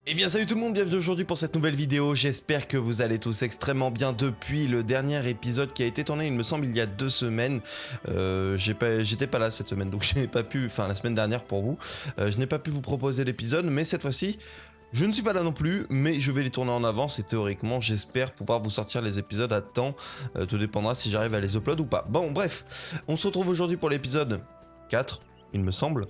Eh bien salut tout le monde, bienvenue aujourd'hui pour cette nouvelle vidéo, j'espère que vous allez tous extrêmement bien depuis le dernier épisode qui a été tourné il me semble il y a 2 semaines. J'étais pas là cette semaine donc je n'ai pas pu, enfin la semaine dernière pour vous, je n'ai pas pu vous proposer l'épisode mais cette fois-ci je ne suis pas là non plus mais je vais les tourner en avance et théoriquement j'espère pouvoir vous sortir les épisodes à temps, tout dépendra si j'arrive à les upload ou pas. Bon bref, on se retrouve aujourd'hui pour l'épisode 4 il me semble,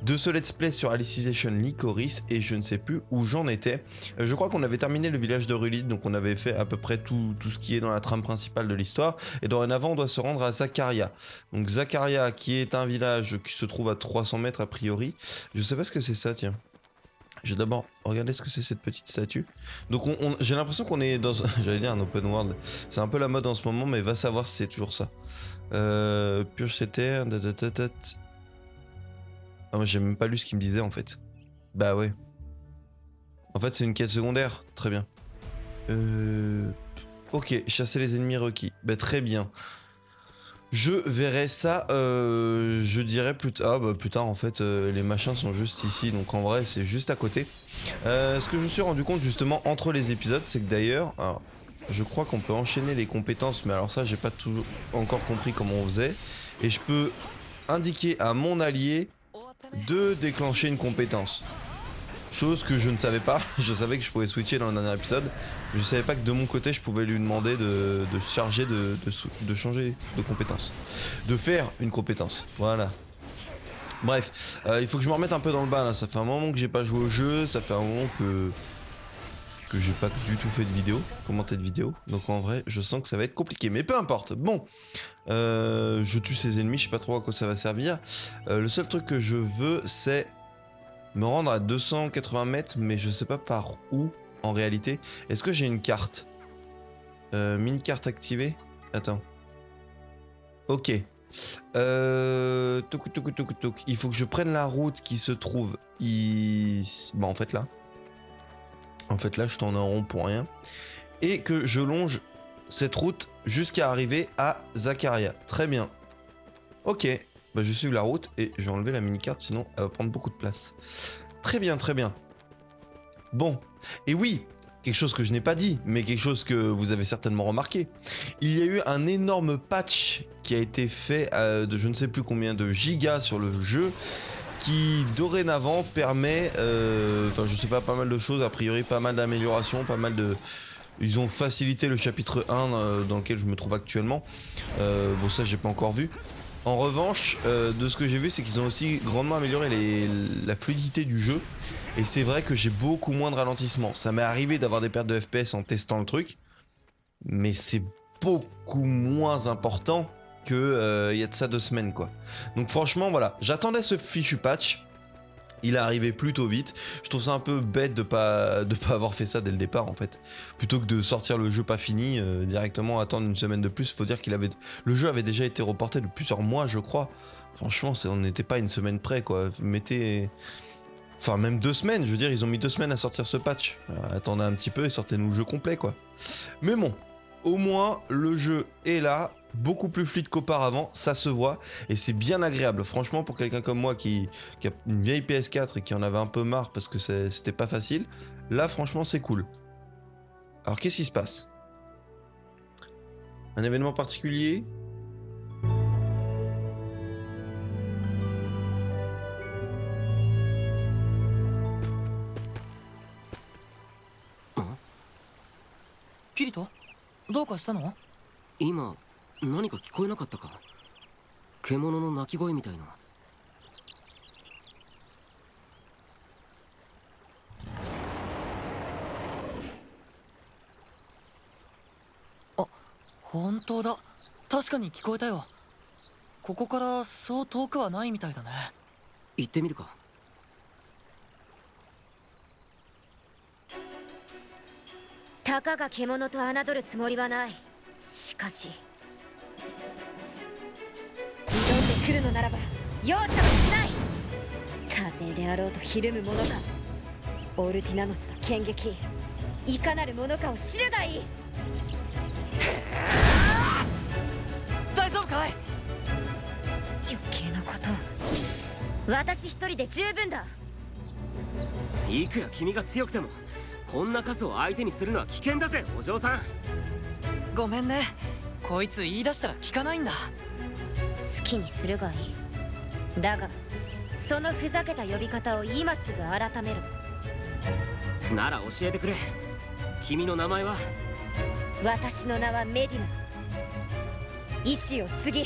de ce let's play sur Alicization Lycoris et je ne sais plus où j'en étais. Je crois qu'on avait terminé le village de Rulid, donc on avait fait à peu près tout ce qui est dans la trame principale de l'histoire et dorénavant on doit se rendre à Zakaria. Donc Zakaria qui est un village qui se trouve à 300 mètres a priori. Je sais pas ce que c'est ça, tiens. Je vais d'abord regarder ce que c'est cette petite statue. Donc j'ai l'impression qu'on est dans, j'allais dire un open world, c'est un peu la mode en ce moment mais va savoir si c'est toujours ça. Purge ces terres, ah, moi j'ai même pas lu ce qu'il me disait en fait. Bah ouais. En fait c'est une quête secondaire, très bien. Ok, chasser les ennemis requis. Bah très bien. Je verrai ça, je dirais plus tard. Ah bah plus tard en fait, les machins sont juste ici, donc en vrai c'est juste à côté. Ce que je me suis rendu compte justement entre les épisodes, c'est que d'ailleurs, je crois qu'on peut enchaîner les compétences, mais alors ça j'ai pas tout encore compris comment on faisait. Et je peux indiquer à mon allié de déclencher une compétence. Chose que je ne savais pas, je savais que je pouvais switcher dans le dernier épisode, je savais pas que de mon côté je pouvais lui demander de charger de changer de compétence. De faire une compétence, voilà. Bref, il faut que je me remette un peu dans le bain là, ça fait un moment que j'ai pas joué au jeu, ça fait un moment que j'ai pas du tout fait de vidéo, commenté de vidéo, donc en vrai je sens que ça va être compliqué, mais peu importe. Bon, je tue ces ennemis, je sais pas trop à quoi ça va servir. Le seul truc que je veux c'est me rendre à 280 mètres, mais je sais pas par où en réalité. Est-ce que j'ai une carte, mini carte activée? Attends. Ok. Il faut que je prenne la route qui se trouve ici. Bah en fait là. En fait là je tourne en rond pour rien. Et que je longe cette route jusqu'à arriver à Zakaria. Très bien. Ok. Bah je suis la route et je vais enlever la mini-carte sinon elle va prendre beaucoup de place. Très bien, très bien. Bon. Et oui, quelque chose que je n'ai pas dit, mais quelque chose que vous avez certainement remarqué. Il y a eu un énorme patch qui a été fait de je ne sais plus combien de gigas sur le jeu qui dorénavant permet, enfin je sais pas, pas mal de choses, a priori pas mal d'améliorations, pas mal de... Ils ont facilité le chapitre 1 dans lequel je me trouve actuellement. Bon ça j'ai pas encore vu. En revanche, de ce que j'ai vu c'est qu'ils ont aussi grandement amélioré la fluidité du jeu. Et c'est vrai que j'ai beaucoup moins de ralentissement. Ça m'est arrivé d'avoir des pertes de FPS en testant le truc. Mais c'est beaucoup moins important que y a de ça 2 semaines quoi. Donc franchement voilà, j'attendais ce fichu patch. Il est arrivé plutôt vite. Je trouve ça un peu bête de pas avoir fait ça dès le départ en fait. Plutôt que de sortir le jeu pas fini, directement attendre une semaine de plus. Faut dire le jeu avait déjà été reporté de plusieurs mois je crois. Franchement on n'était pas une semaine près quoi. Mettez... Enfin même 2 semaines, je veux dire ils ont mis 2 semaines à sortir ce patch. Attendez un petit peu et sortez-nous le jeu complet quoi. Mais bon, au moins le jeu est là. Beaucoup plus fluide qu'auparavant, ça se voit et c'est bien agréable. Franchement, pour quelqu'un comme moi qui a une vieille PS4 et qui en avait un peu marre parce que c'était pas facile, là franchement c'est cool. Alors qu'est-ce qui se passe? Un événement particulier? Kirito, どうかしたの？今何か聞こえなかったか？獣の鳴き声みたいな。あ、本当だ。確かに聞こえたよ。ここからそう遠くはないみたいだね。行ってみるか。たかが獣と侮るつもりはない。しかし挑んでくるのならば容赦はしない。多勢であろうとひるむものか。オルティナノスの剣撃、いかなるものかを知るがいい。大丈夫かい？余計なことを。私一人で十分だ。いくら君が強くてもこんな数を相手にするのは危険だぜお嬢さん。ごめんね、こいつ言い出したら聞かないんだ。好きにするがいい。だがそのふざけた呼び方を今すぐ改めろ。なら教えてくれ。君の名前は？私の名はメディナ。意志を継ぎ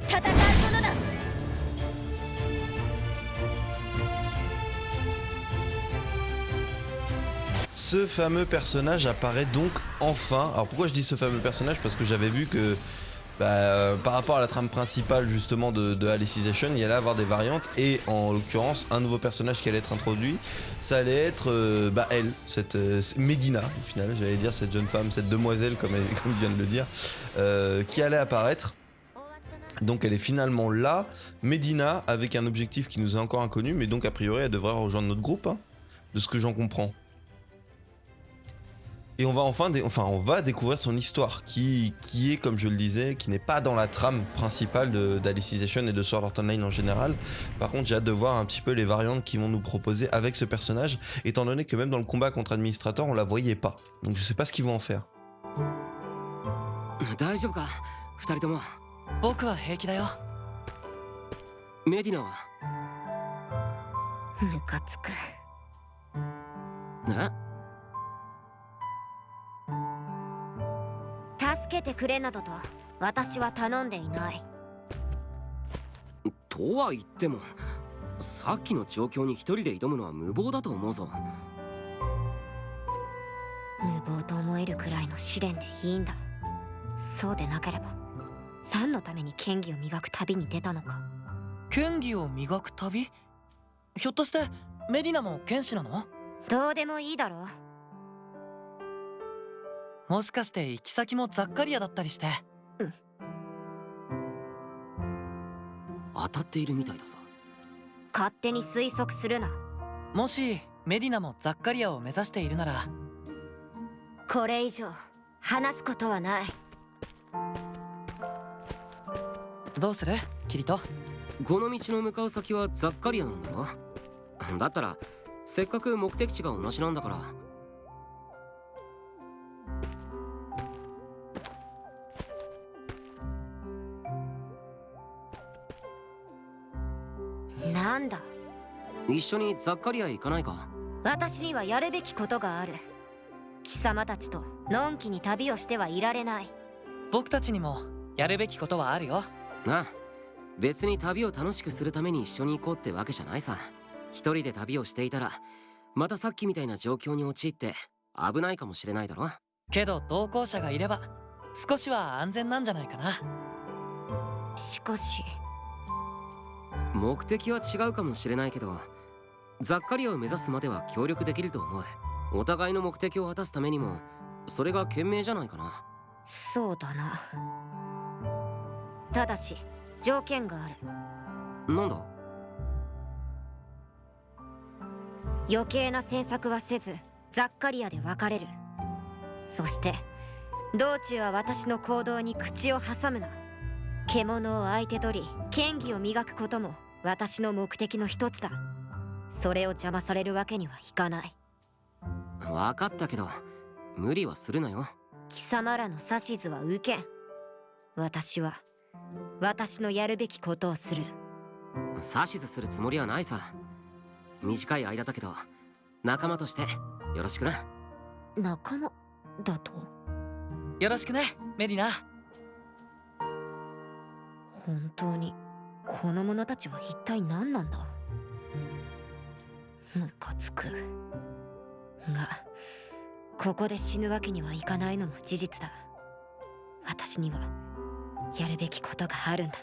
戦う者だ。Ce fameux personnage apparaît donc enfin. Alors pourquoi je dis ce fameux personnage? Parce que j'avais vu que par rapport à la trame principale justement de Alicization, il y allait avoir des variantes et en l'occurrence un nouveau personnage qui allait être introduit, ça allait être elle, cette Medina au final, j'allais dire cette jeune femme, cette demoiselle comme il vient de le dire, qui allait apparaître. Donc elle est finalement là, Medina, avec un objectif qui nous est encore inconnu, mais donc a priori elle devrait rejoindre notre groupe, hein, de ce que j'en comprends. Et on va on va découvrir son histoire, qui est, comme je le disais, qui n'est pas dans la trame principale d'Alicization et de Sword Art Online en général. Par contre, j'ai hâte de voir un petit peu les variantes qu'ils vont nous proposer avec ce personnage, étant donné que même dans le combat contre Administrator, on la voyait pas. Donc je sais pas ce qu'ils vont en faire. 大丈夫か二人とも。僕は平気だよ。メディナは？ムカつく。え？助けてくれなどと私は頼んでいない。とは言ってもさっきの状況に一人で挑むのは無謀だと思うぞ。無謀と思えるくらいの試練でいいんだ。そうでなければ何のために剣技を磨く旅に出たのか。剣技を磨く旅？ひょっとしてメディナも剣士なの？どうでもいいだろう。もしかして行き先もザッカリアだったりして。当たっているみたいだぞ。勝手に推測するな。もしメディナもザッカリアを目指しているなら、これ以上話すことはない。どうするキリト？この道の向かう先はザッカリアなんだろ？だったらせっかく目的地が同じなんだから。なんだ？一緒にザッカリアへ行かないか？私にはやるべきことがある。貴様たちとのんきに旅をしてはいられない。僕たちにもやるべきことはあるよ。なあ、別に旅を楽しくするために一緒に行こうってわけじゃないさ。一人で旅をしていたらまたさっきみたいな状況に陥って危ないかもしれないだろ。けど同行者がいれば少しは安全なんじゃないかな。しかし目的は違うかもしれないけど、ザッカリアを目指すまでは協力できると思う。お互いの目的を果たすためにもそれが賢明じゃないかな。そうだな。ただし条件がある。なんだ？余計な詮索はせずザッカリアで別れる。そして道中は私の行動に口を挟むな。獣を相手取り剣技を磨くことも私の目的の一つだ。それを邪魔されるわけにはいかない。分かったけど無理はするなよ。貴様らの指図は受けん。私は私のやるべきことをする。指図するつもりはないさ。短い間だけど仲間としてよろしくな。仲間だと？よろしくねメディナ。本当にこの者たちは一体何なんだ？ムカつく。がここで死ぬわけにはいかないのも事実だ。私にはやるべきことがあるんだ。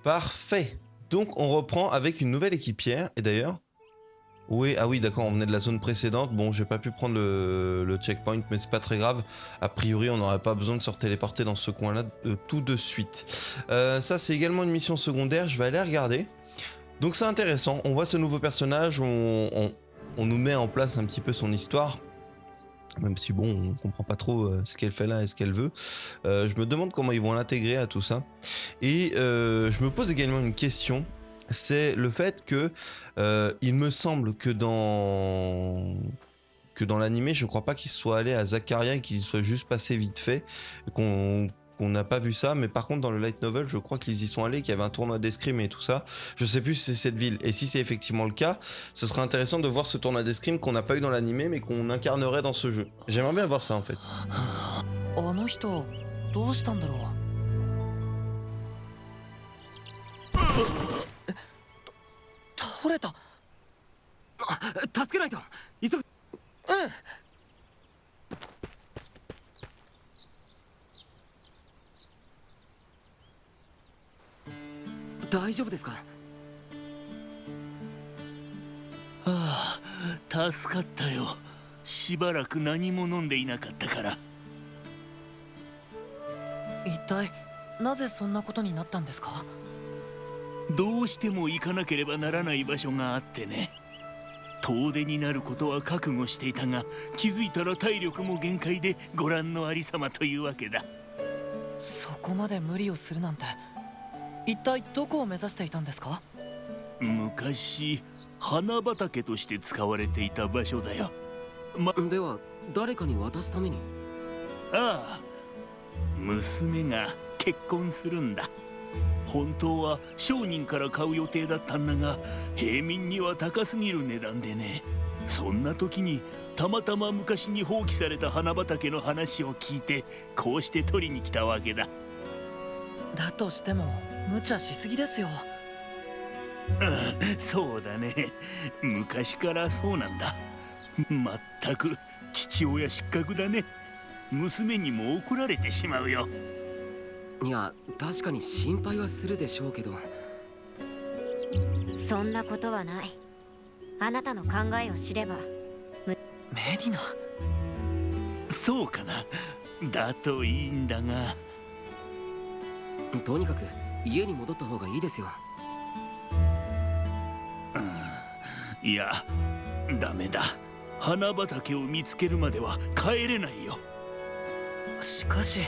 Parfait. Donc on reprend avec une nouvelle équipière. Et d'ailleurs, oui, ah oui, d'accord, on venait de la zone précédente. Bon, j'ai pas pu prendre le checkpoint, mais c'est pas très grave. A priori, on n'aurait pas besoin de se téléporter dans ce coin-là tout de suite. Ça, c'est également une mission secondaire. Je vais aller regarder. Donc c'est intéressant. On voit ce nouveau personnage. On nous met en place un petit peu son histoire. Même si bon, on comprend pas trop ce qu'elle fait là et ce qu'elle veut. Je me demande comment ils vont l'intégrer à tout ça. Et je me pose également une question. C'est le fait que il me semble que dans l'animé, je crois pas qu'il soit allé à Zakaria et qu'il soit juste passé vite fait, qu'on n'a pas vu ça, mais par contre dans le light novel, je crois qu'ils y sont allés, qu'il y avait un tournoi d'escrime et tout ça. Je sais plus si c'est cette ville, et si c'est effectivement le cas, ce serait intéressant de voir ce tournoi d'escrime qu'on n'a pas eu dans l'animé, mais qu'on incarnerait dans ce jeu. J'aimerais bien voir ça en fait. あの人どうしたんだろう。倒れた。助けないと。急ぐ。うん。大丈夫ですか。ああ、助かったよ。しばらく何も飲んでいなかったから。一体なぜそんなことになったんですか。どうしても行かなければならない場所があってね。遠出になることは覚悟していたが、気づいたら体力も限界でご覧のありさまというわけだ。そこまで無理をするなんて。一体どこを目指していたんですか。昔花畑として使われていた場所だよ。では誰かに渡すために。ああ、娘が結婚するんだ。本当は商人から買う予定だったんだが、平民には高すぎる値段でね。そんな時にたまたま昔に放棄された花畑の話を聞いて、こうして取りに来たわけだ。だとしても無茶しすぎですよ。そうだね。昔からそうなんだ。まったく父親失格だね。娘にも怒られてしまうよ。いや、確かに心配はするでしょうけど。そんなことはない。あなたの考えを知れば。メディナ。そうかな。だといいんだが。とにかく家に戻った方がいいですよ。いや、ダメだ。花畑を見つけるまでは帰れないよ。しかし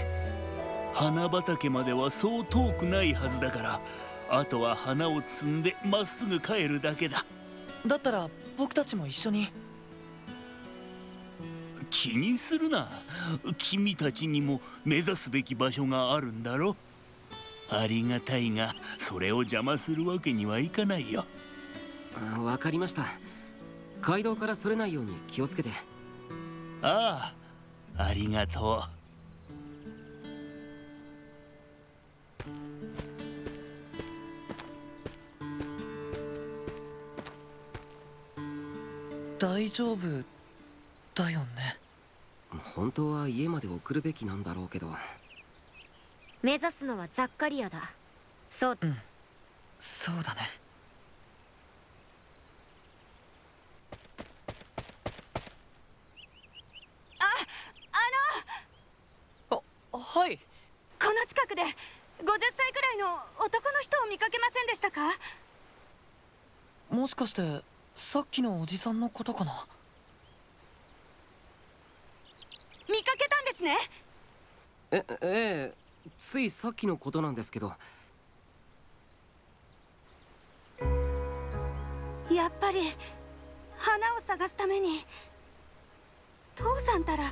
花畑まではそう遠くないはずだから、あとは花を摘んでまっすぐ帰るだけだ。だったら僕たちも一緒に。気にするな。君たちにも目指すべき場所があるんだろ。ありがたいが、それを邪魔するわけにはいかないよ。わかりました。街道からそれないように気をつけて。ああ、ありがとう。大丈夫だよね。本当は家まで送るべきなんだろうけど。目指すのはザッカリアだ。そう。うん、そうだね。はい。この近くで50歳くらいの男の人を見かけませんでしたか。もしかしてさっきのおじさんのことかな。見かけたんですね。ええ、ついさっきのことなんですけど。やっぱり花を探すために。父さんたら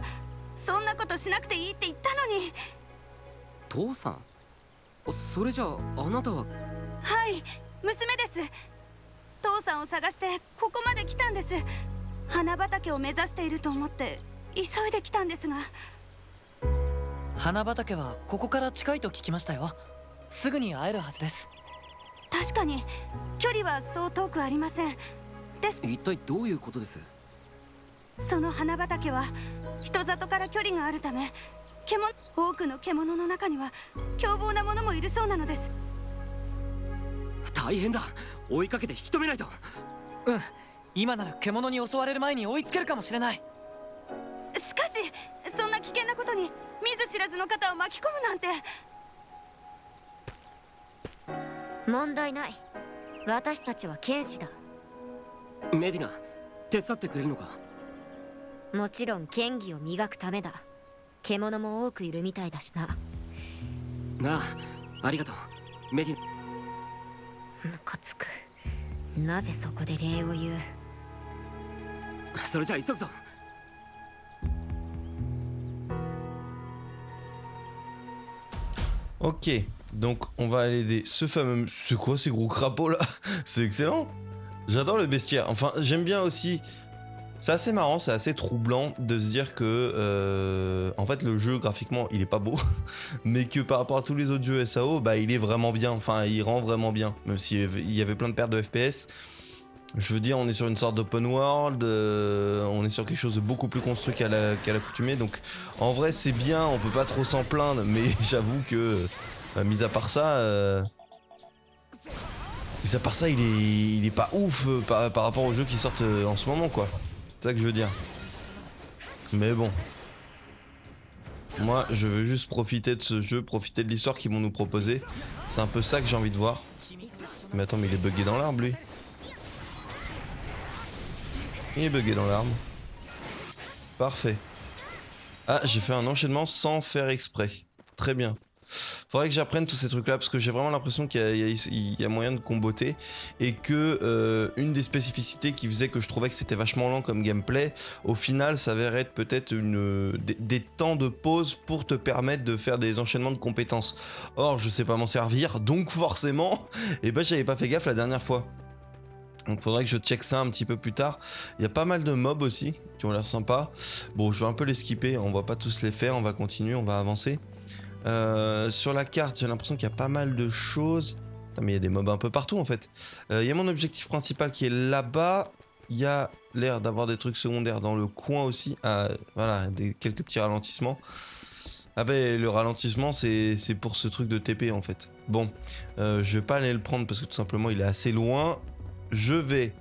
そんなことしなくていいって言ったのに。父さん？それじゃああなたは。はい、娘です。父さんを探してここまで来たんです。花畑を目指していると思って急いで来たんですが。花畑はここから近いと聞きましたよ。すぐに会えるはずです。確かに距離はそう遠くありません。です。一体どういうことです？その花畑は人里から距離があるため、多くの獣の中には凶暴なものもいるそうなのです。大変だ。追いかけて引き止めないと。うん、今なら獣に襲われる前に追いつけるかもしれない。しかしそんな危険なことに見ず知らずの方を巻き込むなんて。問題ない。私たちは剣士だ。メディナ、手伝ってくれるのか？もちろん剣技を磨くためだ。獣も多くいるみたいだしな。なあ、ありがとうメディナ。ムカつく。なぜそこで礼を言う。それじゃあ急ぐぞ。Ok, donc on va aller aider ce fameux... C'est quoi ces gros crapauds là? C'est excellent. J'adore le bestiaire. Enfin, j'aime bien aussi... C'est assez marrant, c'est assez troublant de se dire que... en fait, le jeu, graphiquement, il est pas beau. Mais que par rapport à tous les autres jeux SAO, bah il est vraiment bien. Enfin, il rend vraiment bien. Même s'il y avait plein de pertes de FPS. Je veux dire, on est sur une sorte d'open world, on est sur quelque chose de beaucoup plus construit qu'à l'accoutumée, donc en vrai c'est bien, on peut pas trop s'en plaindre, mais j'avoue que, mis à part ça, il est pas ouf par rapport aux jeux qui sortent en ce moment, quoi. C'est ça que je veux dire. Mais bon. Moi, je veux juste profiter de ce jeu, profiter de l'histoire qu'ils vont nous proposer. C'est un peu ça que j'ai envie de voir. Mais attends, mais il est bugué dans l'arbre, lui. Il est bugué dans l'arbre. Parfait. Ah, j'ai fait un enchaînement sans faire exprès. Très bien. Faudrait que j'apprenne tous ces trucs là parce que j'ai vraiment l'impression qu'il y a moyen de comboter. Et que une des spécificités qui faisait que je trouvais que c'était vachement lent comme gameplay, au final s'avérait être peut-être des temps de pause pour te permettre de faire des enchaînements de compétences. Or je sais pas m'en servir, donc forcément, et ben j'avais pas fait gaffe la dernière fois. Donc faudrait que je check ça un petit peu plus tard. Il y a pas mal de mobs aussi qui ont l'air sympas. Bon, je vais un peu les skipper, on va pas tous les faire, on va continuer, on va avancer. Sur la carte, j'ai l'impression qu'il y a pas mal de choses. Putain, mais il y a des mobs un peu partout en fait. Il y a mon objectif principal qui est là-bas. Il y a l'air d'avoir des trucs secondaires dans le coin aussi. Voilà, quelques petits ralentissements. Ah ben le ralentissement c'est pour ce truc de TP en fait. Bon, je vais pas aller le prendre parce que tout simplement il est assez loin. Je vais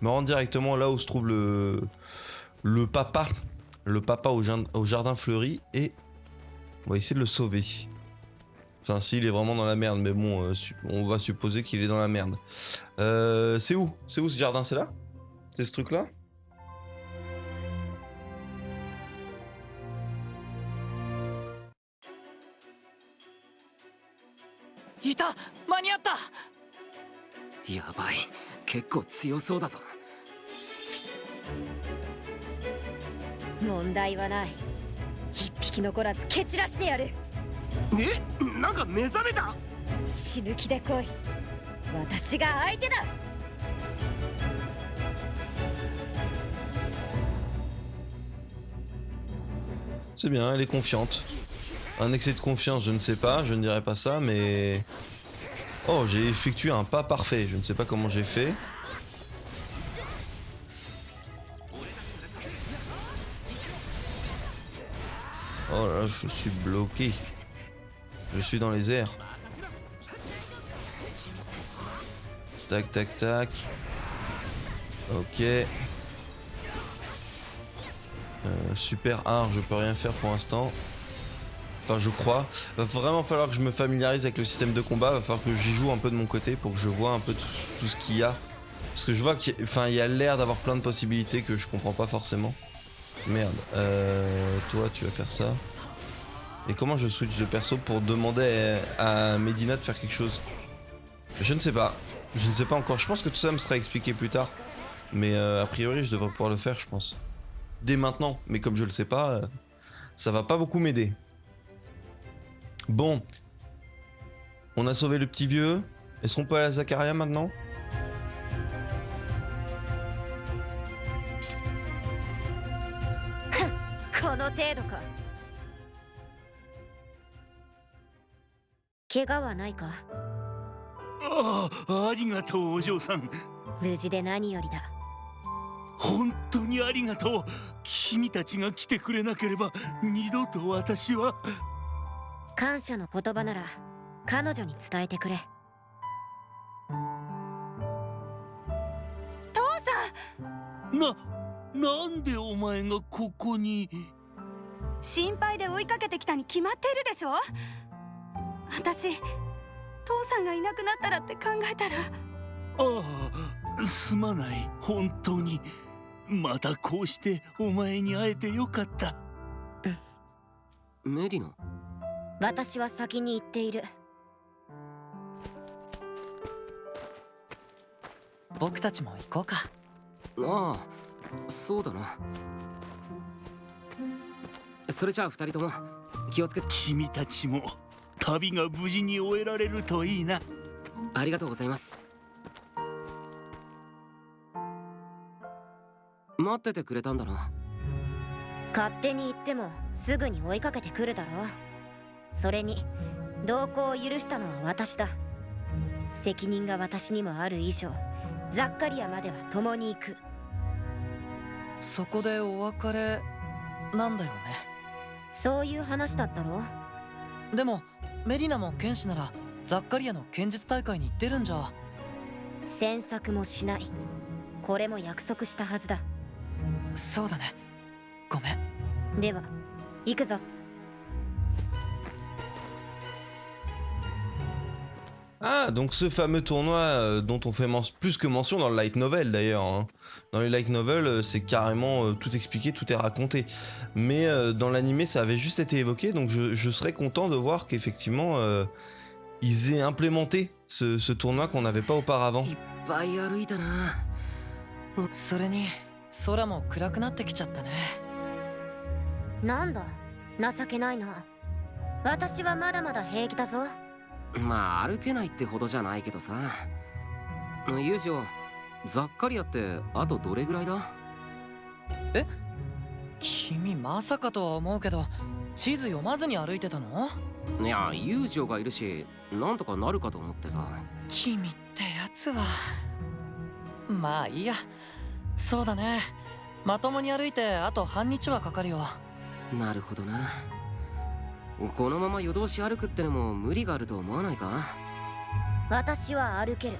me rendre directement là où se trouve le papa au jardin fleuri et on va essayer de le sauver. Enfin s'il est vraiment dans la merde, mais bon on va supposer qu'il est dans la merde. C'est où ce jardin? C'est là? C'est ce truc là? Ita, 間に合った。やばい、結構強そうだぞ。問題はない。一匹残らず蹴散らしてやる。なんか目覚めた。死ぬ気で来い。私が相手だ。C'est bien, elle est confiante. Un excès de confiance, je ne sais pas, je ne dirais pas ça, mais... Oh, j'ai effectué un pas parfait, je ne sais pas comment j'ai fait. Oh là là, je suis bloqué. Je suis dans les airs. Tac, tac, tac. Ok. Super art, je peux rien faire pour l'instant. Enfin je crois. Va vraiment falloir que je me familiarise avec le système de combat. Va falloir que j'y joue un peu de mon côté pour que je vois un peu tout ce qu'il y a. Parce que je vois qu'il y a l'air d'avoir plein de possibilités que je comprends pas forcément. Merde. Toi tu vas faire ça. Et comment je switch de perso pour demander à Medina de faire quelque chose? Je ne sais pas. Je ne sais pas encore. Je pense que tout ça me sera expliqué plus tard. Mais a priori je devrais pouvoir le faire je pense. Dès maintenant. Mais comme je le sais pas, ça va pas beaucoup m'aider. Bon, on a sauvé le petit vieux. Est-ce qu'on peut aller à Zakaria maintenant?ありがとうお嬢さん。無事で何よりだ。本当にありがとう。君たちが来てくれなければ二度と私は。感謝の言葉なら彼女に伝えてくれ。なんでお前がここに。心配で追いかけてきたに決まっているでしょ。私父さんがいなくなったらって考えたら。ああ、すまない、本当に。またこうしてお前に会えてよかった。メディナ、私は先に行っている。僕たちも行こうか。ああ、そうだな。それじゃあ二人とも気をつけて。君たちも旅が無事に終えられるといいな。ありがとうございます。待っててくれたんだな。勝手に行ってもすぐに追いかけてくるだろう。それに同行を許したのは私だ。責任が私にもある以上、ザッカリアまでは共に行く。そこでお別れなんだよね。そういう話だったろ。でもメディナも剣士ならザッカリアの剣術大会に行ってるんじゃ。詮索もしない。これも約束したはずだ。そうだね、ごめん。では行くぞ。Ah, donc ce fameux tournoi dont on fait plus que mention dans le light novel d'ailleurs. Hein. Dans les light novels, c'est carrément tout expliqué, tout est raconté. Mais dans l'animé, ça avait juste été évoqué, donc je serais content de voir qu'effectivement, ils aient implémenté ce tournoi qu'on n'avait pas auparavant. いっぱい歩いたな。それに空も暗くなってきちゃったね。なんだ、情けないな。私はまだまだ平気だぞ。まあ歩けないってほどじゃないけどさ。ユージオ、ザッカリアってあとどれぐらいだ？え？君まさかとは思うけど、地図読まずに歩いてたの？いや、ユージオがいるし、なんとかなるかと思ってさ。君ってやつは。まあいいや。そうだね。まともに歩いてあと半日はかかるよ。なるほどな。このまま夜通し歩くってのも無理があると思わないか？私は歩ける。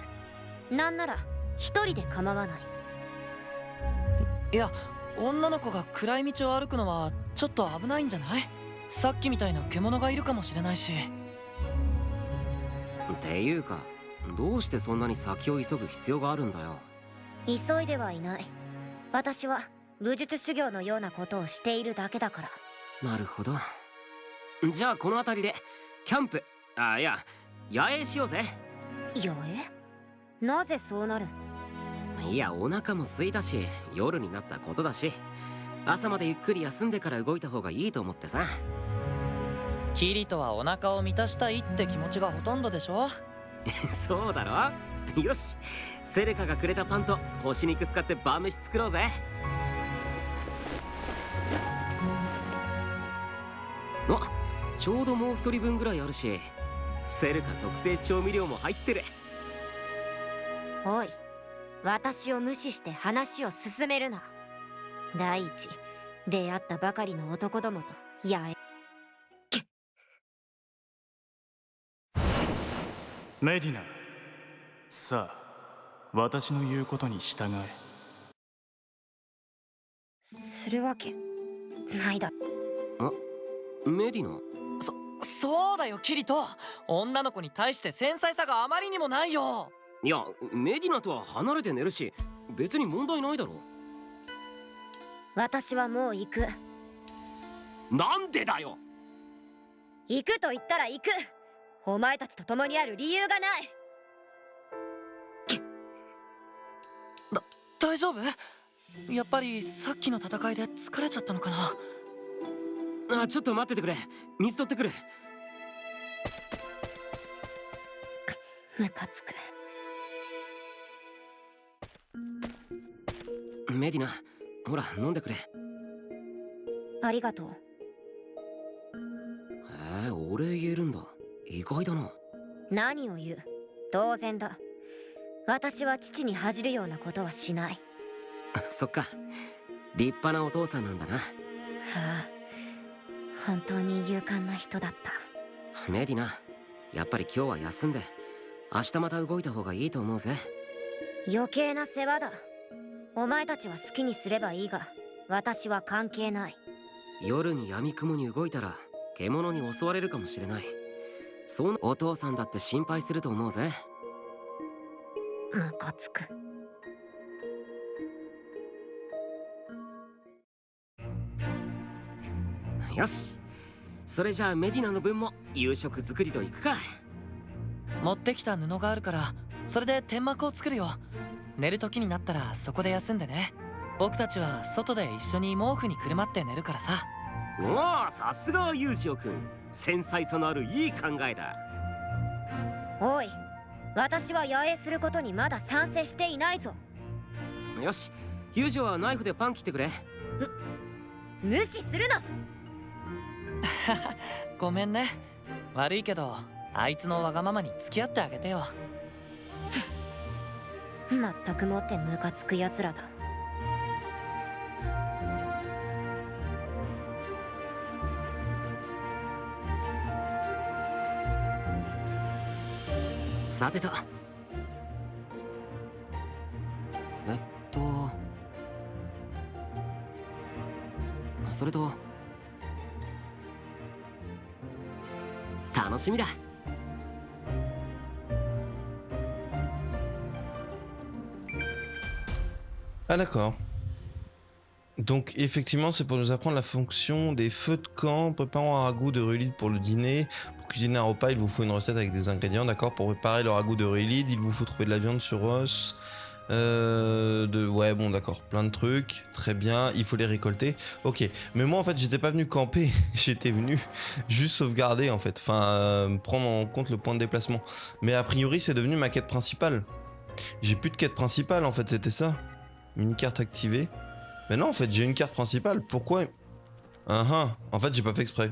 なんなら一人で構わない。いや、女の子が暗い道を歩くのはちょっと危ないんじゃない？さっきみたいな獣がいるかもしれないし。っていうか、どうしてそんなに先を急ぐ必要があるんだよ。急いではいない。私は武術修行のようなことをしているだけだから。なるほど。じゃあこの辺りでキャンプ、いや野営しようぜ。野営？なぜそうなる？いや、お腹も空いたし、夜になったことだし、朝までゆっくり休んでから動いた方がいいと思ってさ。キリトはお腹を満たしたいって気持ちがほとんどでしょ。そうだろ。よし、セレカがくれたパンと干し肉使って晩飯作ろうぜ。あ、ちょうどもう一人分ぐらいあるし、セルカ特製調味料も入ってる。おい、私を無視して話を進めるな。第一、出会ったばかりの男どもと野営。メディナ、さあ私の言うことに従え。するわけないだ。メディナ？そうだよキリト。女の子に対して繊細さがあまりにもないよ。いや、メディナとは離れて寝るし、別に問題ないだろ。私はもう行く。なんでだよ。行くと言ったら行く。お前たちと共にある理由がない。大丈夫？やっぱりさっきの戦いで疲れちゃったのかな。ちょっと待っててくれ。水取ってくる。ムカつく。メディナ、ほら飲んでくれ。ありがとう。俺言えるんだ。意外だな。何を言う。当然だ。私は父に恥じるようなことはしない。そっか、立派なお父さんなんだな。はあ、本当に勇敢な人だった。メディナ、やっぱり今日は休んで明日また動いた方がいいと思うぜ。余計な世話だ。お前たちは好きにすればいいが私は関係ない。夜に闇雲に動いたら獣に襲われるかもしれない。そうなお父さんだって心配すると思うぜ。ムカつく。よし、それじゃあメディナの分も夕食作りといくか。持ってきた布があるからそれで天幕を作るよ。寝る時になったらそこで休んでね。僕たちは外で一緒に毛布にくるまって寝るからさ。おお、さすがはユージオ君、繊細さのあるいい考えだ。おい、私は野営することにまだ賛成していないぞ。よし、ユージはナイフでパン切ってくれ。無視するな。ごめんね。悪いけどあいつのわがままに付き合ってあげてよ。まったくもってムカつくやつらだ。さてと、それと楽しみだ。Ah d'accord. Donc effectivement c'est pour nous apprendre la fonction des feux de camp. Préparons un ragoût de rulide pour le dîner. Pour cuisiner un repas il vous faut une recette avec des ingrédients, d'accord. Pour préparer le ragoût de rulide il vous faut trouver de la viande sur os. Ouais bon d'accord, plein de trucs, très bien, il faut les récolter. Ok, mais moi en fait j'étais pas venu camper, j'étais venu juste sauvegarder en fait. Enfin prendre en compte le point de déplacement. Mais a priori c'est devenu ma quête principale. J'ai plus de quête principale en fait, c'était ça. Mini-carte activée. Mais non, en fait, j'ai une carte principale. Pourquoi en fait, j'ai pas fait exprès.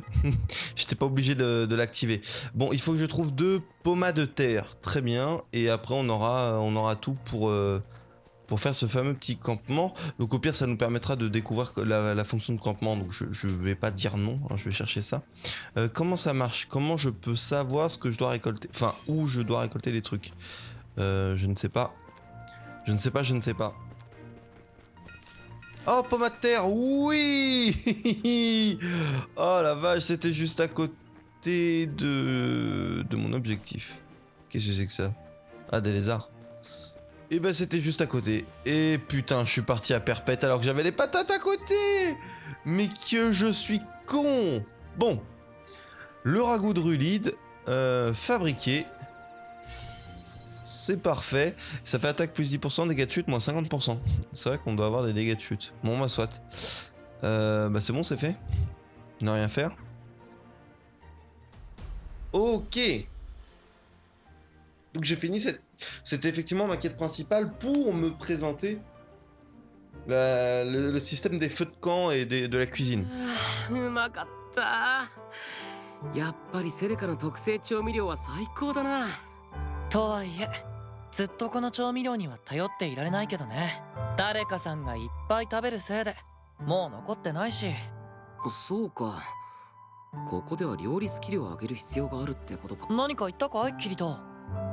J'étais pas obligé de l'activer. Bon, il faut que je trouve 2 pommas de terre. Très bien. Et après, on aura tout pour faire ce fameux petit campement. Donc au pire, ça nous permettra de découvrir la fonction de campement. Donc je vais pas dire non, hein, je vais chercher ça. Comment ça marche? Comment je peux savoir ce que je dois récolter? Enfin, où je dois récolter les trucs? Je ne sais pas. Je ne sais pas. Oh, pomme de terre, oui. Oh la vache, c'était juste à côté de mon objectif. Qu'est-ce que c'est que ça? Ah, des lézards. Et ben c'était juste à côté. Et putain, je suis parti à perpète alors que j'avais les patates à côté. Mais que je suis con. Bon, le ragoût de rulide fabriqué. C'est parfait. Ça fait attaque plus 10%, dégâts de chute moins 50%. C'est vrai qu'on doit avoir des dégâts de chute. Bon bah soit. Bah c'est bon, c'est fait. Ne rien faire. Ok. Donc j'ai fini cette... C'était effectivement ma quête principale pour me présenter le système des feux de camp et de la cuisine. うまかった。やっぱりセレカの特製調味料は最高だな。とはいえずっとこの調味料には頼っていられないけどね。誰かさんがいっぱい食べるせいでもう残ってないし。そうか、ここでは料理スキルを上げる必要があるってことか。何か言ったかいキリト？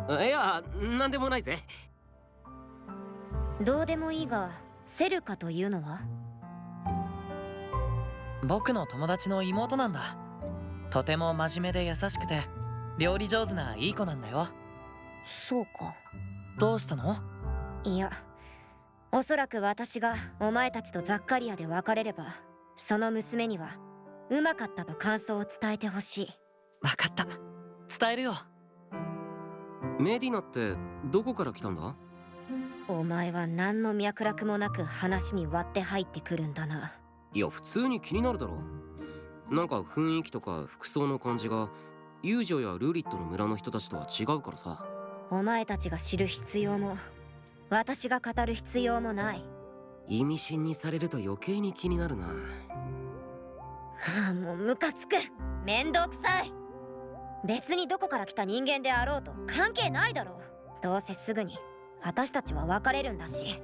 いや、なんでもないぜ。どうでもいいが、セルカというのは？僕の友達の妹なんだ。とても真面目で優しくて料理上手ないい子なんだよ。そうか。どうしたの？いや、おそらく私がお前たちとザッカリアで別れれば、その娘にはうまかったと感想を伝えてほしい。わかった、伝えるよ。メディナってどこから来たんだ？お前は何の脈絡もなく話に割って入ってくるんだな。いや、普通に気になるだろ。なんか雰囲気とか服装の感じがユージョやルーリットの村の人たちとは違うからさ。お前たちが知る必要も私が語る必要もない。意味深にされると余計に気になるな。はあ、もうムカつく。面倒くさい。別にどこから来た人間であろうと関係ないだろう。どうせすぐに私たちは別れるんだし。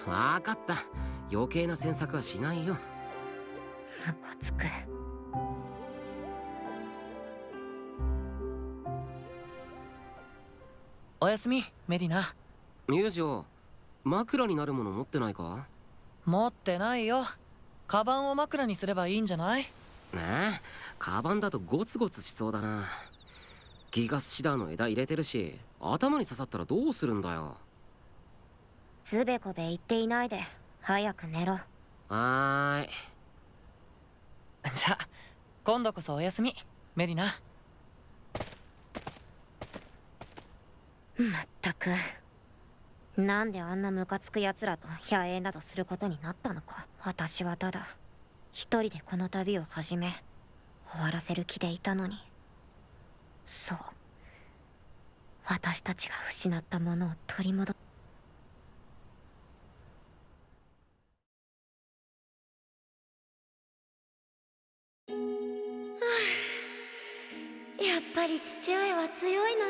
わかった、余計な詮索はしないよ。ムカつく。おやすみメディナ。ユージョ、枕になるもの持ってないか？持ってないよ。カバンを枕にすればいいんじゃない？ねえ、カバンだとゴツゴツしそうだな。ギガスシダーの枝入れてるし、頭に刺さったらどうするんだよ。つべこべ言っていないで早く寝ろ。はーい。じゃあ今度こそおやすみメリナ。まったく、なんであんなムカつく奴らと野営などすることになったのか。私はただ一人でこの旅を始め終わらせる気でいたのに。そう、私たちが失ったものを取り戻やっぱり父上は強いな。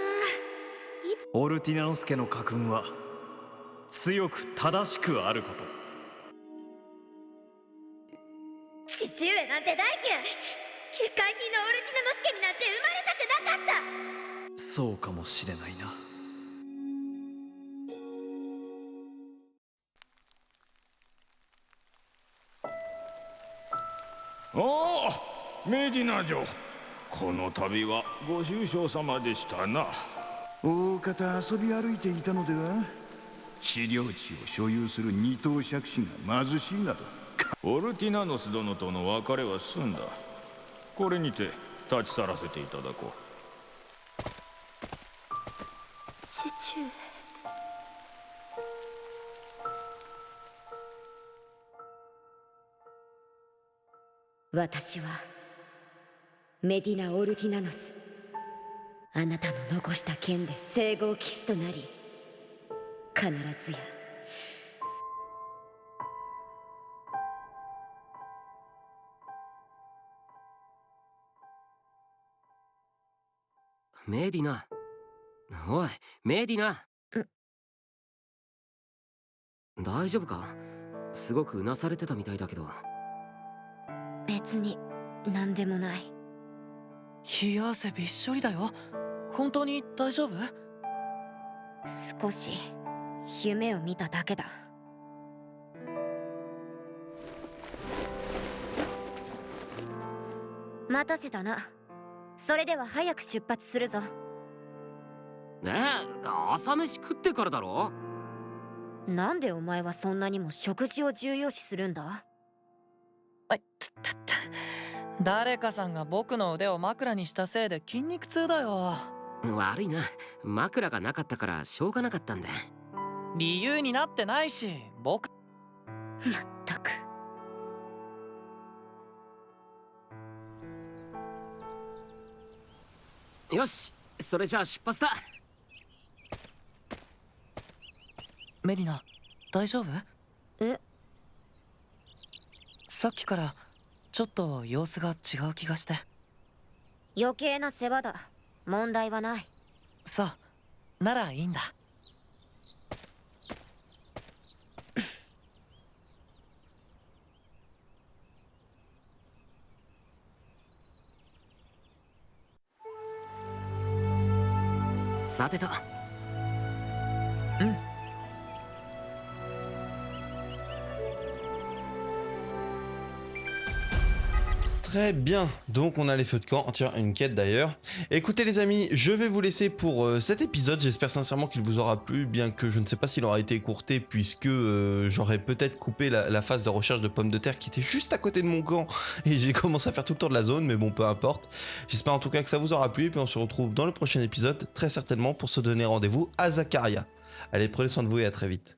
オルティナノス家の家訓は強く正しくあること。父上なんて大嫌い。欠陥品のオルティナノス家になんて生まれたくなかった。そうかもしれないな。おお、メディナ嬢、この度はご愁傷様でしたな。大方遊び歩いていたのでは？資料地を所有する二等借子が貧しいなど。オルティナノス殿との別れは済んだ。これにて立ち去らせていただこう。父上。私はメディナ・オルティナノス。あなたの残した剣で聖号騎士となり、必ずやメディナ。おい、メディナ。大丈夫か？すごくうなされてたみたいだけど。別に何でもない。冷や汗びっしょりだよ。本当に大丈夫？少し夢を見ただけだ。待たせたな。それでは早く出発するぞ。ねえ、朝飯食ってからだろ。なんでお前はそんなにも食事を重要視するんだ？誰かさんが僕の腕を枕にしたせいで筋肉痛だよ。悪いな、枕がなかったからしょうがなかったんだ。理由になってないし、僕。まったく。よし、それじゃあ出発だ。メリナ、大丈夫？え？さっきからちょっと様子が違う気がして。余計な世話だ。問題はない。そう、ならいいんだ。さてと。うん。Très bien, donc on a les feux de camp, tiens une quête d'ailleurs. Écoutez les amis, je vais vous laisser pour cet épisode, j'espère sincèrement qu'il vous aura plu, bien que je ne sais pas s'il aura été écourté puisque j'aurais peut-être coupé la phase de recherche de pommes de terre qui était juste à côté de mon camp et j'ai commencé à faire tout le tour de la zone, mais bon peu importe. J'espère en tout cas que ça vous aura plu et puis on se retrouve dans le prochain épisode, très certainement pour se donner rendez-vous à Zakaria. Allez, prenez soin de vous et à très vite.